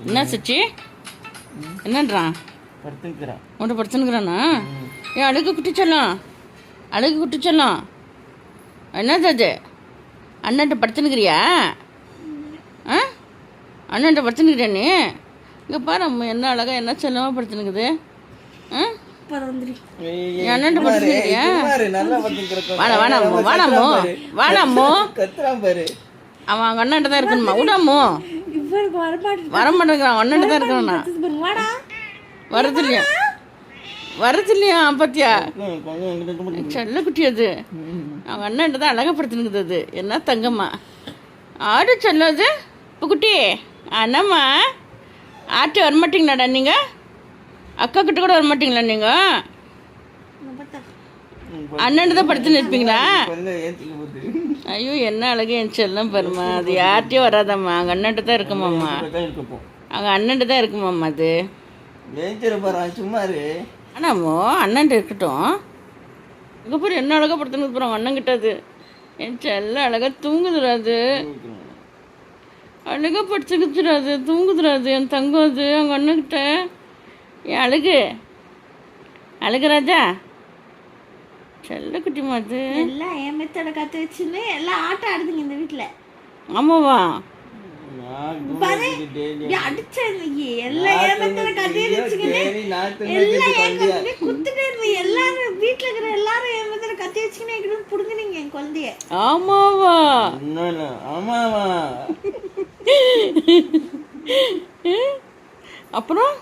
என்ன சச்சி என்னன்றான்? உன்ட்ட படுத்துனுக்குறானா? ஏன் அழுகு குட்டிச்சலாம், அழுகு குட்டிச்சலாம். என்னது அது? அண்ணன்ட்ட படுத்துனுக்கிறியா? ஆ அண்ணன்ட்ட படுத்துனுக்கிறியா நீ? இங்கே பாரு அம்மா என்ன அழகா என்ன செல்லமாக படுத்துனுக்குது. ஆ அண்ணன்ட்ட படுத்துனுக்கிறியா? வாடா வாடாமோ வாடாமோ வாடாமோ. அவன் அவங்க அண்ணன்ட்ட தான் இருக்கணுமா? விடாமோ வரமாட்டேங்கிறான். அண்ணன்ட்ட தான் இருக்கணும்ண்ணா. வரது இல்லையா பத்தியா? செல்ல குட்டி அது அவங்க அண்ணன்ட்ட தான் அழகப்படுத்தினுக்குது. அது என்ன தங்கம்மா ஆடு செல்ல அது. இப்போ குட்டி அண்ணம்மா ஆட்டு வரமாட்டிங்களாடா நீங்கள்? அக்கா கிட்ட கூட வரமாட்டிங்களா நீங்கள்? அண்ணன்ட்டு தான் படுத்துன்னு இருப்பீங்களா? ஐயோ என்ன அழகு என் செல்லம் பாருமா. அது யார்கிட்டையும் வராதம்மா, அங்கே அண்ணன்ட்டு தான் இருக்குமாம்மா. அங்கே அண்ணன்ட்டு தான் இருக்குமாம்மா. அது சும்மா ஆனாமோ அண்ணன்ட்டு இருக்கட்டும். இங்கே போய் என்ன அழகாக படுத்துன்னு போகிறோம் அண்ணங்கிட்ட. அது என் செல்ல அழகாக தூங்குதுராது, அழகாக படுத்துக்குதுராது, தூங்குதுராது என் தங்கம். அது அவங்க அண்ணன்கிட்ட என் அழகு அழகு ராஜா செல்ல குட்டிமா. அது எல்லாம் என் மெத்தோட கற்று வச்சுன்னு எல்லாம் ஆட்டம் ஆடுதுங்க இந்த வீட்டில். ஆமாவா? அடிச்சது எல்லாம் என் மெத்தோட கற்று வச்சுக்கின்னு எல்லாம் என் குழந்தைய குத்துட்டே இருந்தீங்க. எல்லாரும் வீட்டில் இருக்கிற எல்லாரும் என் மெத்தோட கற்று வச்சுக்கின்னு எங்கிட்ட பிடுங்குனீங்க என் குழந்தைய. ஆமாவா? ஆமாவா? அப்புறம்